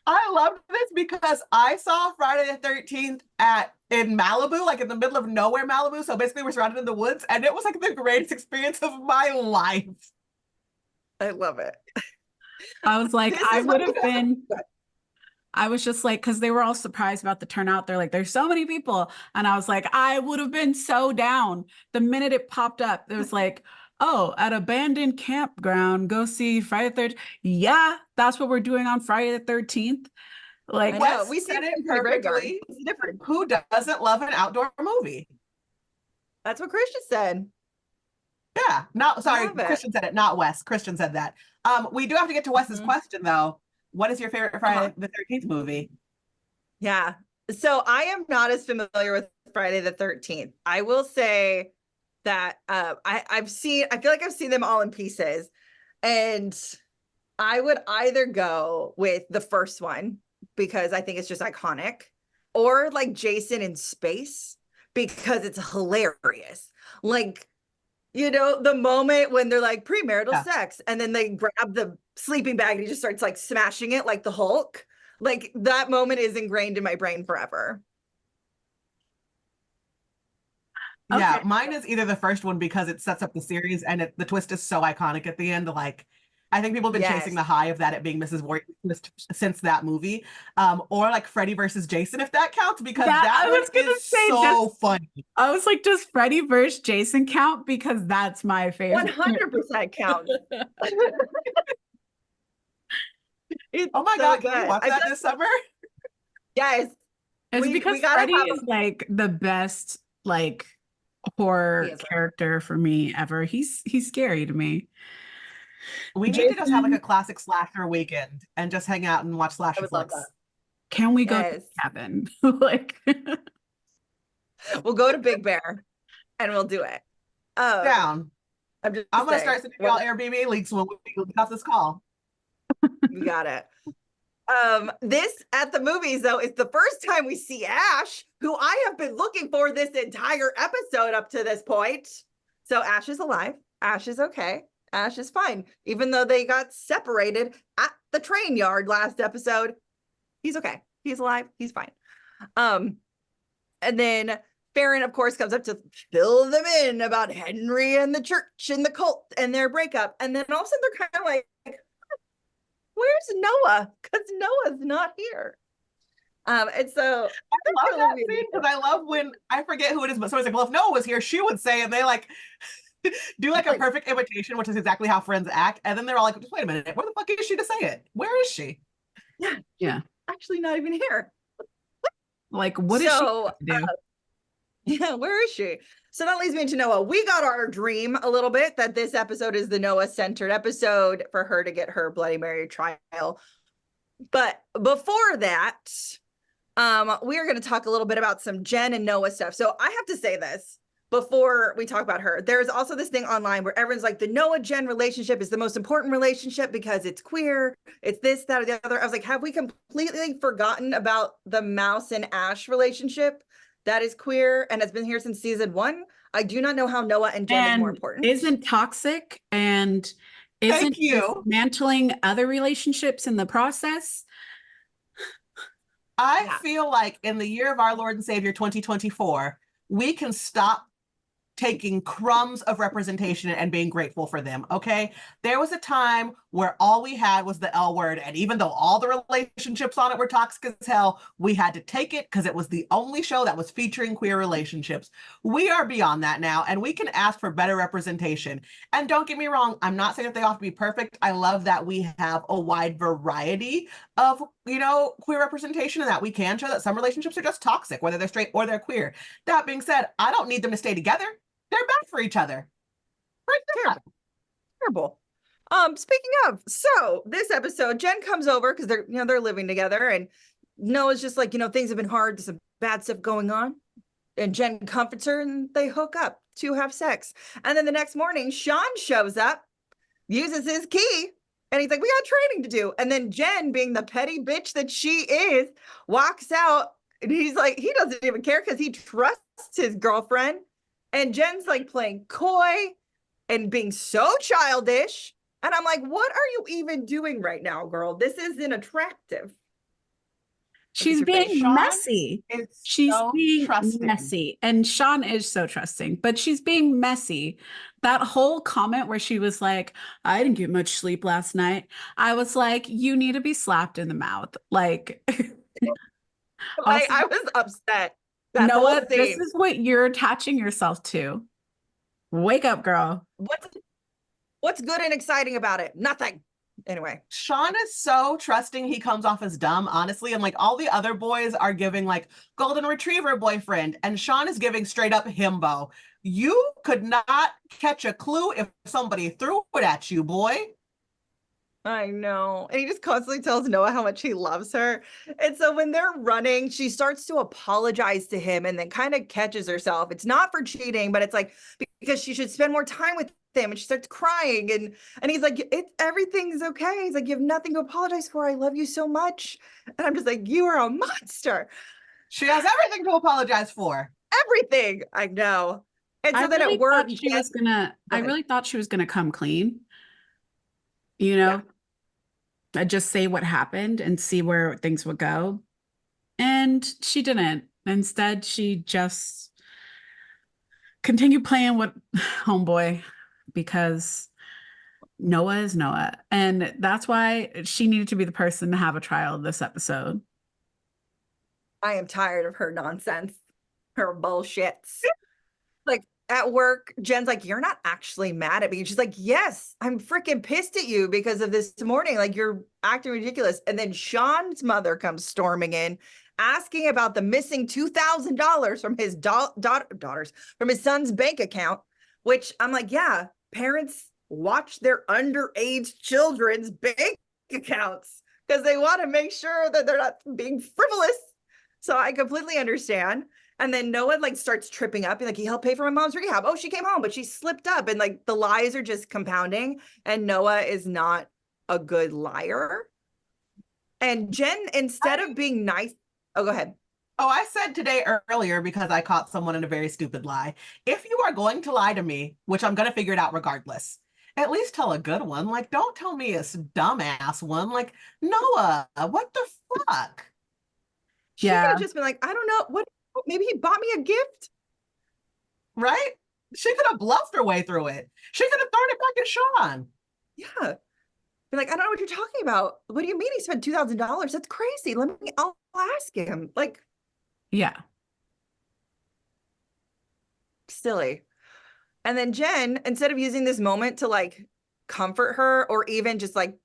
I loved this because I saw Friday the 13th in Malibu, like in the middle of nowhere, Malibu. So basically we're surrounded in the woods, and it was like the greatest experience of my life. I love it. I was like, I was just like, because they were all surprised about the turnout. They're like, there's so many people. And I was like, I would have been so down. The minute it popped up, it was like, oh, at abandoned campground, go see Friday the 13th. Yeah, that's what we're doing on Friday the 13th. Like, we said it perfectly. It's different. Who doesn't love an outdoor movie? That's what Christian said. Yeah, Christian said it, not Wes. Christian said that. We do have to get to Wes's question though. What is your favorite Friday the 13th movie? Yeah, so I am not as familiar with Friday the 13th. I will say that I feel like I've seen them all in pieces, and I would either go with the first one because I think it's just iconic, or like Jason in Space because it's hilarious. Like, you know, the moment when they're like premarital sex and then they grab the sleeping bag and he just starts like smashing it like the Hulk. Like, that moment is ingrained in my brain forever. Yeah, Okay. mine is either the first one because it sets up the series and the twist is so iconic at the end. Like, I think people have been chasing Yes. the high of that it being Mrs. Warrington's twist since that movie. Or like Freddy versus Jason, if that counts, because that I one was gonna is say, so funny. I was like, does Freddy versus Jason count? Because that's my favorite. 100% counts. It's Oh my so God, can we good. watch I that feel- this summer? Yes. It's We because gotta Freddy have is like the best like He horror is. character for me ever. He's scary to me. We need to just have like a Jason, classic slasher weekend and just hang out and watch I slasher would love flicks. that. can we go to Yes. the cabin? Like We'll go to Big Bear and we'll do it. Down. I'm just I'm gonna saying, start sending y'all Airbnb links when we get off this call. we got it. This at the movies though is the first time we see Ash, who I have been looking for this entire episode up to this point. So Ash is alive. Ash is okay. Ash is fine. Even though they got separated at the train yard last episode, he's okay. He's alive. He's fine. And then Faran, of course, comes up to fill them in about Henry and the church and the cult and their breakup. And then all of a sudden they're kind of like, where's Noah? Because Noah's not here. And so I love that scene because I love when I forget who it is, but someone's like, well, if Noah was here, she would say, and they like do like a perfect imitation, which is exactly how friends act. And then they're all like, just wait a minute, where the fuck is she to say it? Where is she? yeah. actually not even here. Like what is she So, gonna do? yeah, where is she? So that leads me to Noah. We got our dream a little bit that this episode is the Noah-centered episode for her to get her Bloody Mary trial. But before that, we are going to talk a little bit about some Jen and Noah stuff. So I have to say this before we talk about her. There's also this thing online where everyone's like, the Noah-Jen relationship is the most important relationship because it's queer, it's this, that, or the other. I was like, have we completely forgotten about the Mouse and Ash relationship that is queer and has been here since season 1? I do not know how Noah and Jen is more important. Isn't toxic and isn't Thank you. dismantling other relationships in the process. I Yeah. feel like in the year of our Lord and Savior 2024, we can stop taking crumbs of representation and being grateful for them, okay? There was a time where all we had was the L word, and even though all the relationships on it were toxic as hell, we had to take it because it was the only show that was featuring queer relationships. We are beyond that now, and we can ask for better representation. And don't get me wrong, I'm not saying that they have to be perfect. I love that we have a wide variety of, queer representation and that we can show that some relationships are just toxic, whether they're straight or they're queer. That being said, I don't need them to stay together. They're bad for each other. Right. Terrible. Speaking of, so this episode, Jen comes over because they're living together, and Noah's just like, things have been hard, there's some bad stuff going on. And Jen comforts her and they hook up to have sex. And then the next morning, Sean shows up, uses his key, and he's like, we got training to do. And then Jen, being the petty bitch that she is, walks out, and he's like, he doesn't even care because he trusts his girlfriend. And Jen's like playing coy and being so childish. And I'm like, what are you even doing right now, girl? This isn't attractive. She's being Sean messy. She's being messy. And Sean is so trusting, but she's being messy. That whole comment where she was like, I didn't get much sleep last night. I was like, you need to be slapped in the mouth. Like, I was upset. That whole Noah, this scene. is what you're attaching yourself to. Wake up, girl. What's good and exciting about it? Nothing. Anyway, Sean is so trusting he comes off as dumb, honestly. And like all the other boys are giving like golden retriever boyfriend, and Sean is giving straight up himbo. You could not catch a clue if somebody threw it at you, boy. I know. And he just constantly tells Noah how much he loves her. And so when they're running, she starts to apologize to him and then kind of catches herself. It's not for cheating, but it's like because she should spend more time with him. And she starts crying. And he's like, everything's okay. He's like, you have nothing to apologize for. I love you so much. And I'm just like, you are a monster. She has everything to apologize for. Everything. I know. And so I then really at work, thought she was gonna, I ahead. really thought she was gonna come clean. I'd just say what happened and see where things would go. And she didn't. Instead, she just continue playing with homeboy because Noah is Noah. And that's why she needed to be the person to have a trial this episode. I am tired of her nonsense, her bullshits. Like at work, Jen's like, you're not actually mad at me. And she's like, yes, I'm freaking pissed at you because of this morning. Like you're acting ridiculous. And then Sean's mother comes storming in, asking about the missing $2,000 from his daughters, from his son's bank account, which I'm like, yeah, parents watch their underage children's bank accounts because they want to make sure that they're not being frivolous. So I completely understand. And then Noah like starts tripping up. He's like, he helped pay for my mom's rehab. Oh, she came home, but she slipped up. And like the lies are just compounding. And Noah is not a good liar. And Jen, instead of being nice, oh, go ahead. Oh, I said today earlier because I caught someone in a very stupid lie. If you are going to lie to me, which I'm going to figure it out regardless, at least tell a good one. Like, don't tell me a dumbass one. Like, Noah, what the fuck? She could have just been like, I don't know. What? Maybe he bought me a gift. Right? She could have bluffed her way through it. She could have thrown it back at Sean. Yeah. Be like, I don't know what you're talking about. What do you mean he spent $2,000? That's crazy. I'll ask him. Like, yeah. Silly. And then Jen, instead of using this moment to like comfort her or even just like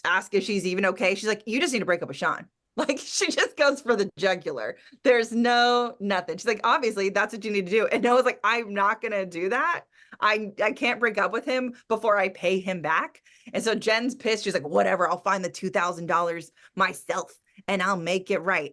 ask if she's even okay, she's like, you just need to break up with Sean. Like she just goes for the jugular. There's nothing. She's like, obviously that's what you need to do. And Noah's like, I'm not going to do that. I can't break up with him before I pay him back. And so Jen's pissed. She's like, whatever, I'll find the $2,000 myself and I'll make it right.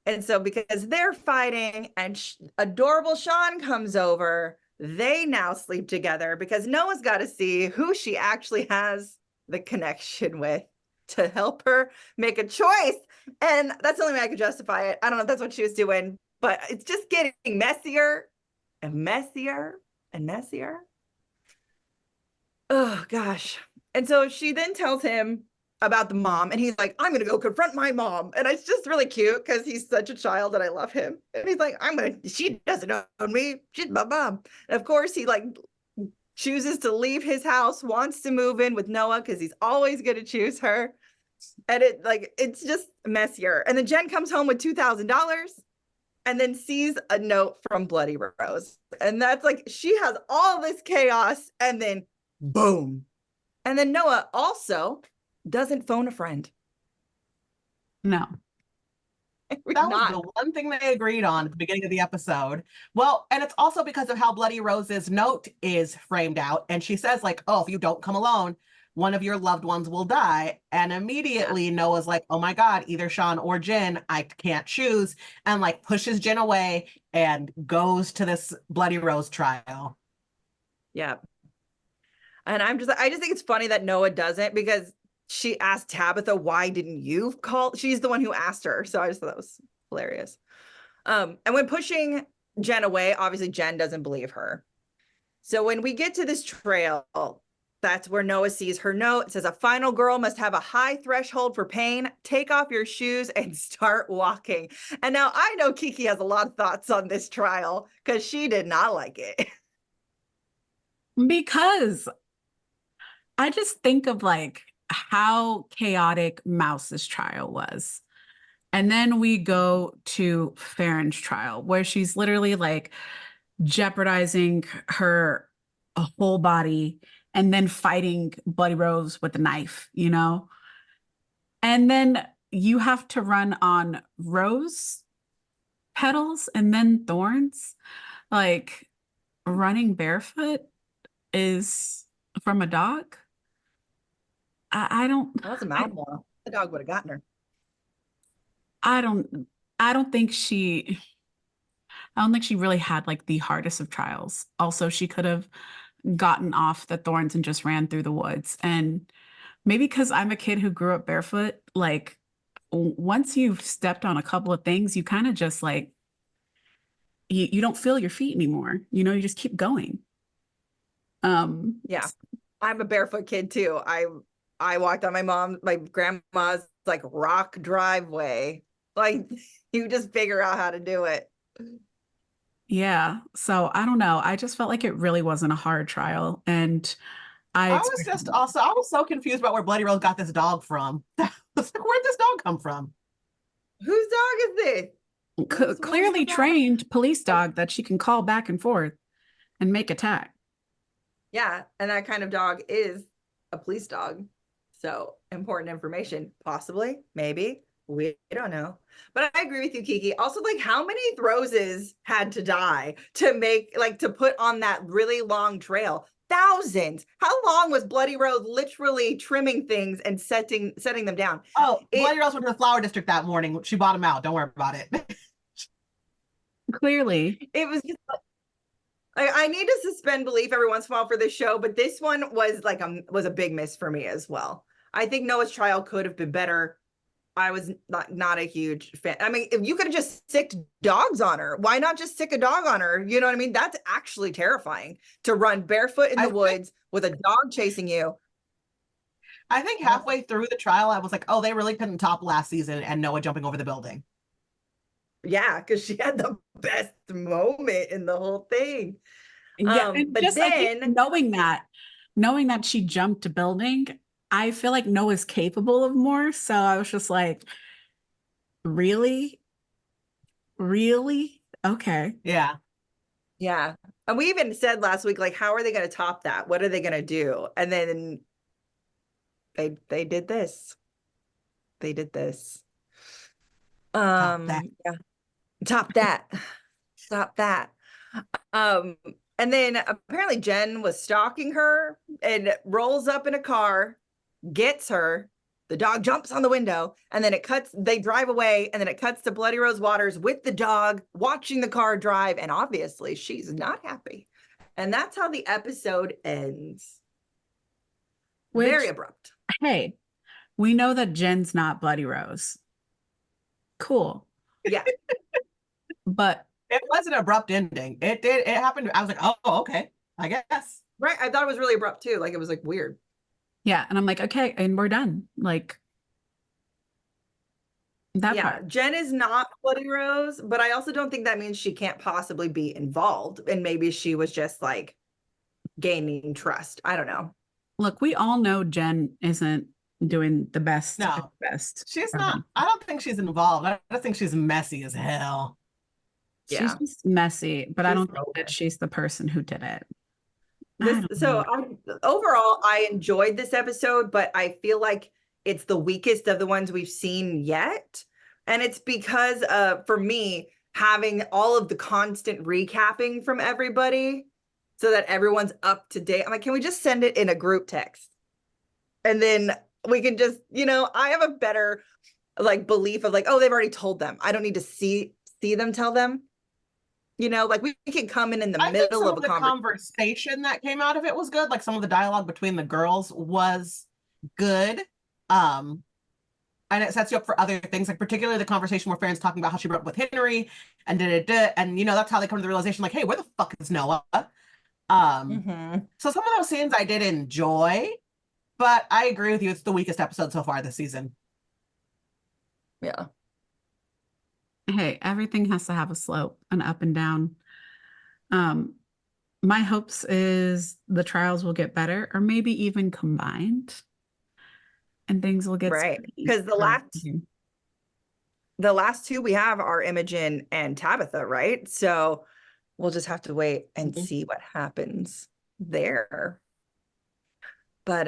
And so because they're fighting and adorable Sean comes over, they now sleep together because Noah's got to see who she actually has the connection with to help her make a choice. And that's the only way I could justify it. I don't know if that's what she was doing, but it's just getting messier and messier and messier. Oh, gosh. And so she then tells him about the mom, and he's like, I'm going to go confront my mom. And it's just really cute because he's such a child and I love him. And he's like, she doesn't own me. She's my mom. And of course, he like chooses to leave his house, wants to move in with Noah because he's always going to choose her. And it's just messier. And then Jen comes home with $2,000 and then sees a note from Bloody Rose. And that's like, she has all this chaos and then boom. And then Noah also doesn't phone a friend. No. That was the one thing they agreed on at the beginning of the episode. Well, and it's also because of how Bloody Rose's note is framed out. And she says like, oh, if you don't come alone, one of your loved ones will die. And immediately Noah's like, oh my God, either Sean or Jen, I can't choose. And like pushes Jen away and goes to this Bloody Rose trial. Yeah. And I just think it's funny that Noah doesn't because she asked Tabitha, why didn't you call? She's the one who asked her. So I just thought that was hilarious. And when pushing Jen away, obviously Jen doesn't believe her. So when we get to this trail, that's where Noah sees her note. It says, a final girl must have a high threshold for pain. Take off your shoes and start walking. And now I know Keiki has a lot of thoughts on this trial because she did not like it. Because I just think of like how chaotic Mouse's trial was. And then we go to Faran's trial where she's literally like jeopardizing her whole body and then fighting Bloody Rose with a knife, you know? And then you have to run on rose petals and then thorns. Like running barefoot is from a dog. I don't. That was a mouthful. The dog would have gotten her. I don't think she really had like the hardest of trials. Also, she could have gotten off the thorns and just ran through the woods. And maybe because I'm a kid who grew up barefoot, like once you've stepped on a couple of things, you kind of just like, you don't feel your feet anymore. You know, you just keep going. Yeah, I'm a barefoot kid too. I walked on my grandma's like rock driveway. Like you just figure out how to do it. Yeah. So I don't know. I just felt like it really wasn't a hard trial. And I I was just also, I was so confused about where Bloody Rose got this dog from. Where'd this dog come from? Whose dog is this? clearly trained police dog that she can call back and forth and make attack. Yeah, and that kind of dog is a police dog. So important information, possibly, maybe. We don't know. But I agree with you, Keiki. Also, like, how many Roses had to die to make, like, to put on that really long trail? Thousands. How long was Bloody Rose literally trimming things and setting them down? Oh, Bloody Rose went to the flower district that morning. She bought him out. Don't worry about it. Clearly. It was just, I need to suspend belief every once in a while for this show, but this one was like was a big miss for me as well. I think Noah's trial could have been better. I was not a huge fan. I mean, if you could have just sicked dogs on her, why not just sick a dog on her? You know what I mean? That's actually terrifying to run barefoot in the woods with a dog chasing you. I think halfway through the trial, I was like, oh, they really couldn't top last season and Noah jumping over the building. Yeah, because she had the best moment in the whole thing. Yeah, and but just then knowing that she jumped a building, I feel like Noah's capable of more. So I was just like, really? Really? Okay. Yeah. Yeah. And we even said last week, like, how are they going to top that? What are they going to do? And then they did this. They did this. Top that. Yeah. Top that. Stop that. And then apparently Jen was stalking her and rolls up in a car, gets her. The dog jumps on the window, and then they drive away, and then it cuts to Bloody Rose Waters with the dog watching the car drive, and obviously she's not happy. And that's how the episode ends. Very abrupt. Hey, we know that Jen's not Bloody Rose. Cool. Yeah. But it was an abrupt ending. It happened. I was like, oh, okay, I guess. Right. I thought it was really abrupt too. Like, it was like weird. Yeah. And I'm like, okay, and we're done. Like that part. Jen is not Bloody Rose, but I also don't think that means she can't possibly be involved. And maybe she was just like gaining trust. I don't know. Look, we all know Jen isn't doing the best. No, best. She's not. I don't think she's involved. I think she's messy as hell. She's just messy, but I don't think that she's the person who did it. Overall, I enjoyed this episode, but I feel like it's the weakest of the ones we've seen yet. And it's because for me, having all of the constant recapping from everybody so that everyone's up to date. I'm like, can we just send it in a group text? And then we can just, I have a better like belief of like, oh, they've already told them. I don't need to see them tell them. Like we can come in the middle of a conversation that came out of it was good. Like some of the dialogue between the girls was good. And it sets you up for other things, like particularly the conversation where Faran's talking about how she broke up with Henry and and that's how they come to the realization, like, hey, where the fuck is Noah? So some of those scenes I did enjoy, but I agree with you, it's the weakest episode so far this season. Yeah. Hey, everything has to have a slope, an up and down. My hopes is the trials will get better, or maybe even combined, and things will get right. Because the last two we have are Imogen and Tabitha, right? So we'll just have to wait and see what happens there. But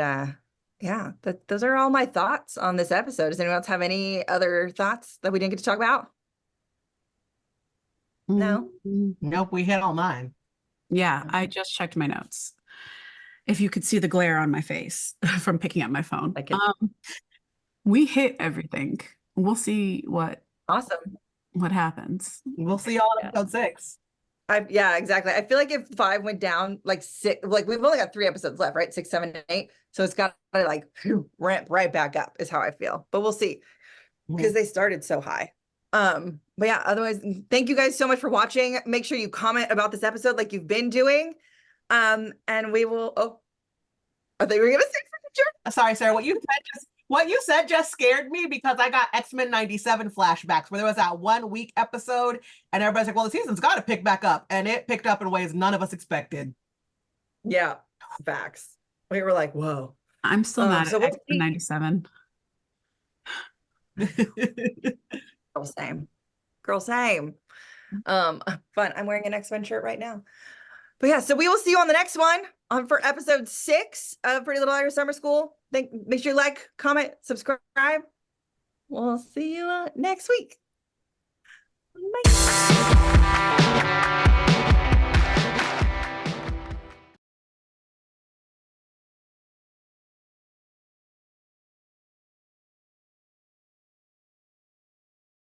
yeah, those are all my thoughts on this episode. Does anyone else have any other thoughts that we didn't get to talk about? No? Nope, we hit all mine. Yeah, I just checked my notes. If you could see the glare on my face from picking up my phone. We hit everything. We'll see what happens. We'll see y'all in episode 6. Yeah, exactly. I feel like if 5 went down, like 6, like we've only got 3 episodes left, right? 6, 7, and 8. So it's got to like ramp right back up is how I feel. But we'll see, because they started so high. But yeah, otherwise, thank you guys so much for watching. Make sure you comment about this episode like you've been doing. And we will, I thought you were gonna say something. Sorry, Sarah, what What you said just scared me because I got X-Men 97 flashbacks where there was that 1 week episode and everybody's like, well, the season's got to pick back up. And it picked up in ways none of us expected. Yeah, facts. We were like, whoa. I'm still mad so at we'll X-Men 97. Girl, same. Girl, same. Fun. I'm wearing an X-Men shirt right now. But yeah, so we will see you on the next one for episode 6 of Pretty Little Liars Summer School. Make sure you like, comment, subscribe. We'll see you next week. Bye.